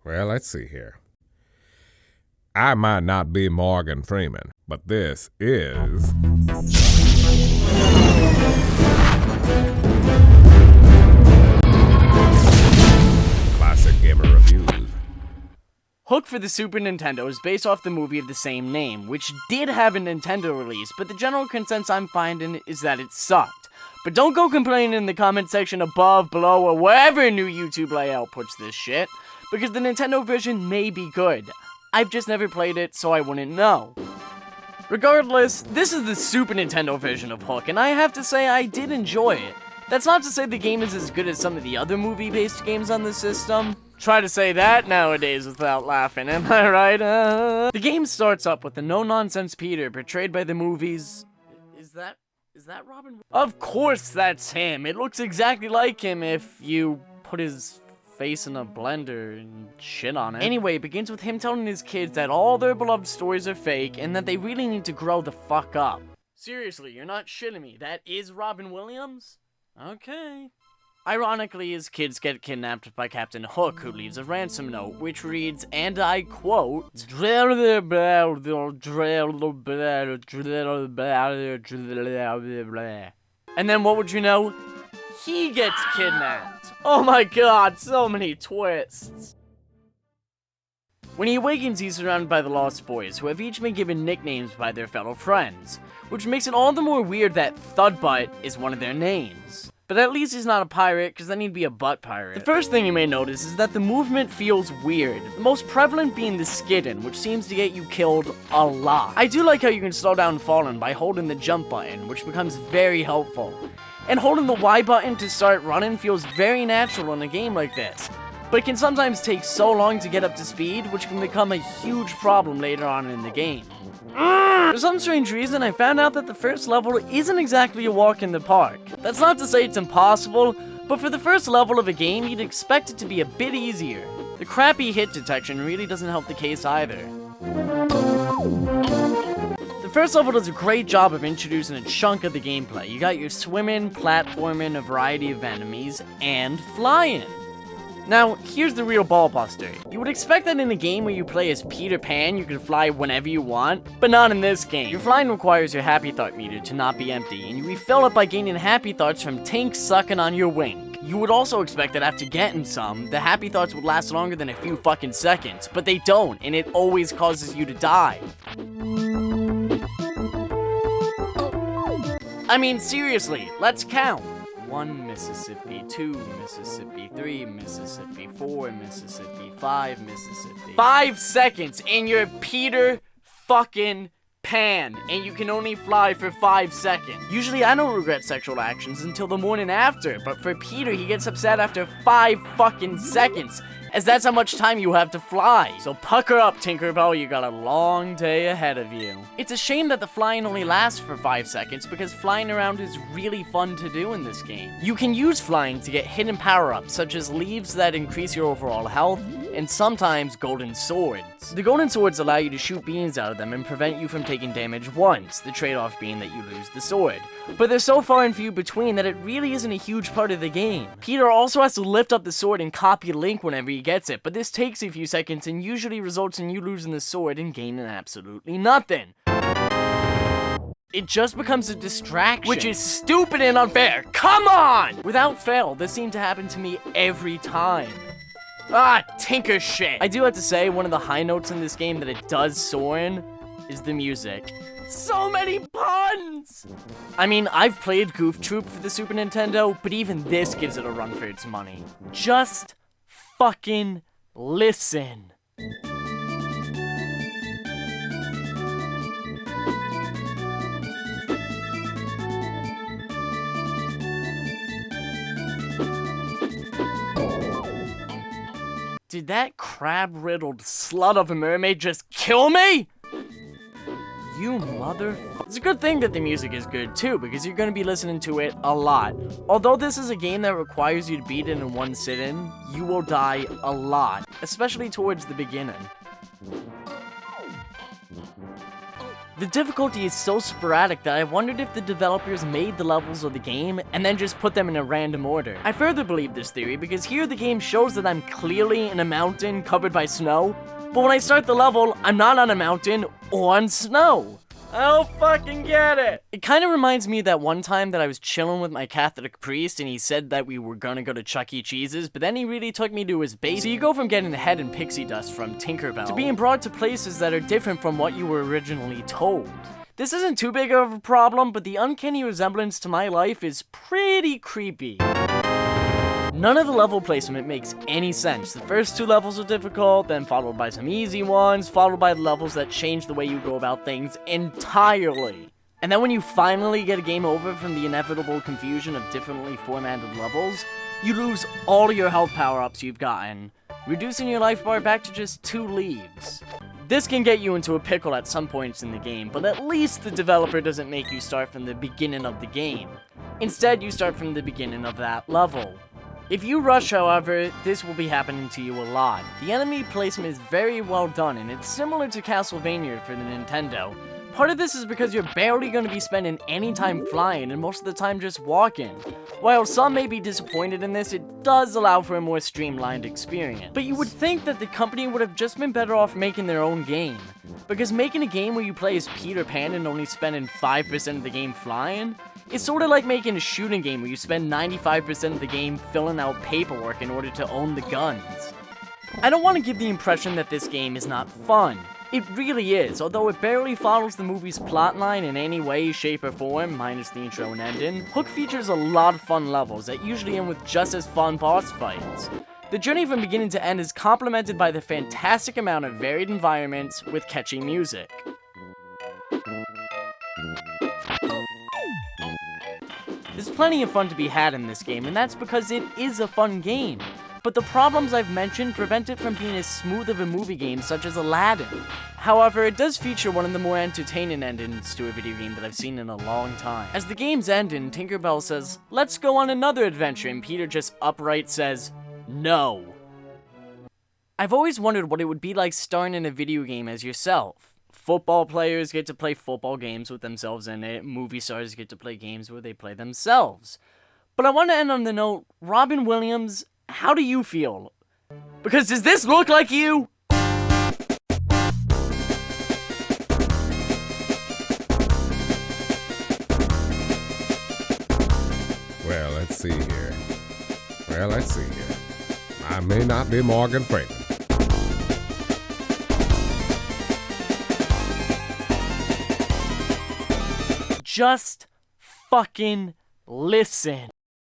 Well, let's see here. I might not be Morgan Freeman, but this is... Classic Gamer Reviews. Hook for the Super Nintendo is based off the movie of the same name, which did have a Nintendo release, but the general consensus I'm finding is that it sucked. But don't go complaining in the comment section above, below, or wherever new YouTube layout puts this shit, because the Nintendo version may be good. I've just never played it, so I wouldn't know. Regardless, this is the Super Nintendo version of Hook, and I have to say I did enjoy it. That's not to say the game is as good as some of the other movie-based games on the system. Try to say that nowadays without laughing, am I right? The game starts up with the no-nonsense Peter portrayed by the movies... Is that Robin? Of course that's him! It looks exactly like him if you put his face in a blender and shit on it. Anyway, it begins with him telling his kids that all their beloved stories are fake and that they really need to grow the fuck up. Seriously, you're not shitting me. That is Robin Williams? Okay. Ironically, his kids get kidnapped by Captain Hook, who leaves a ransom note, which reads, and I quote, and then what would you know? He gets kidnapped. Oh my god, so many twists. When he awakens, he's surrounded by the Lost Boys, who have each been given nicknames by their fellow friends, which makes it all the more weird that Thudbutt is one of their names. But at least he's not a pirate, because then he'd be a butt pirate. The first thing you may notice is that the movement feels weird, the most prevalent being the skidding, which seems to get you killed a lot. I do like how you can slow down falling by holding the jump button, which becomes very helpful. And holding the Y button to start running feels very natural in a game like this, but it can sometimes take so long to get up to speed, which can become a huge problem later on in the game. For some strange reason, I found out that the first level isn't exactly a walk in the park. That's not to say it's impossible, but for the first level of a game, you'd expect it to be a bit easier. The crappy hit detection really doesn't help the case either. The first level does a great job of introducing a chunk of the gameplay. You got your swimming, platforming, a variety of enemies, and flying. Now, here's the real ballbuster. You would expect that in a game where you play as Peter Pan, you can fly whenever you want, but not in this game. Your flying requires your happy thought meter to not be empty, and you refill it by gaining happy thoughts from Tink sucking on your wing. You would also expect that after getting some, the happy thoughts would last longer than a few fucking seconds, but they don't, and it always causes you to die. I mean, seriously, let's count. 1 Mississippi, 2 Mississippi, 3 Mississippi, 4 Mississippi, 5 Mississippi. 5 seconds, and you're Peter fucking Pan, and you can only fly for 5 seconds. Usually I don't regret sexual actions until the morning after, but for Peter, he gets upset after 5 fucking seconds, as that's how much time you have to fly. So pucker up, Tinkerbell, you got a long day ahead of you. It's a shame that the flying only lasts for 5 seconds, because flying around is really fun to do in this game. You can use flying to get hidden power-ups, such as leaves that increase your overall health, and sometimes golden swords. The golden swords allow you to shoot beams out of them and prevent you from taking damage once, the trade-off being that you lose the sword. But they're so far and few between that it really isn't a huge part of the game. Peter also has to lift up the sword and copy Link whenever he gets it, but this takes a few seconds and usually results in you losing the sword and gaining absolutely nothing. It just becomes a distraction, which is stupid and unfair. Come on! Without fail, this seemed to happen to me every time. Ah, tinker shit! I do have to say, one of the high notes in this game that it does soar in is the music. So many puns! I mean, I've played Goof Troop for the Super Nintendo, but even this gives it a run for its money. Just fucking listen. Did that crab-riddled slut of a mermaid just kill me? You motherfucker. It's a good thing that the music is good too, because you're going to be listening to it a lot. Although this is a game that requires you to beat it in one sit-in, you will die a lot, especially towards the beginning. The difficulty is so sporadic that I wondered if the developers made the levels of the game and then just put them in a random order. I further believe this theory because here the game shows that I'm clearly in a mountain covered by snow, but when I start the level, I'm not on a mountain or on snow. I don't fucking get it. It kind of reminds me of that one time that I was chilling with my Catholic priest and he said that we were gonna go to Chuck E. Cheese's, but then he really took me to his base. So you go from getting head and pixie dust from Tinkerbell to being brought to places that are different from what you were originally told. This isn't too big of a problem, but the uncanny resemblance to my life is pretty creepy. None of the level placement makes any sense. The first 2 levels are difficult, then followed by some easy ones, followed by the levels that change the way you go about things entirely. And then when you finally get a game over from the inevitable confusion of differently formatted levels, you lose all your health power-ups you've gotten, reducing your life bar back to just 2 leaves. This can get you into a pickle at some points in the game, but at least the developer doesn't make you start from the beginning of the game. Instead, you start from the beginning of that level. If you rush, however, this will be happening to you a lot. The enemy placement is very well done, and it's similar to Castlevania for the Nintendo. Part of this is because you're barely going to be spending any time flying, and most of the time just walking. While some may be disappointed in this, it does allow for a more streamlined experience. But you would think that the company would have just been better off making their own game. Because making a game where you play as Peter Pan and only spending 5% of the game flying, it's sort of like making a shooting game where you spend 95% of the game filling out paperwork in order to own the guns. I don't want to give the impression that this game is not fun. It really is, although it barely follows the movie's plotline in any way, shape, or form, minus the intro and ending. Hook features a lot of fun levels that usually end with just as fun boss fights. The journey from beginning to end is complemented by the fantastic amount of varied environments with catchy music. There's plenty of fun to be had in this game, and that's because it is a fun game. But the problems I've mentioned prevent it from being as smooth of a movie game such as Aladdin. However, it does feature one of the more entertaining endings to a video game that I've seen in a long time. As the game's ending, Tinkerbell says, "Let's go on another adventure," and Peter just upright says, "No." I've always wondered what it would be like starring in a video game as yourself. Football players get to play football games with themselves in it. Movie stars get to play games where they play themselves. But I want to end on the note, Robin Williams, how do you feel? Because does this look like you? Well, let's see here. I may not be Morgan Freeman. Just fucking listen.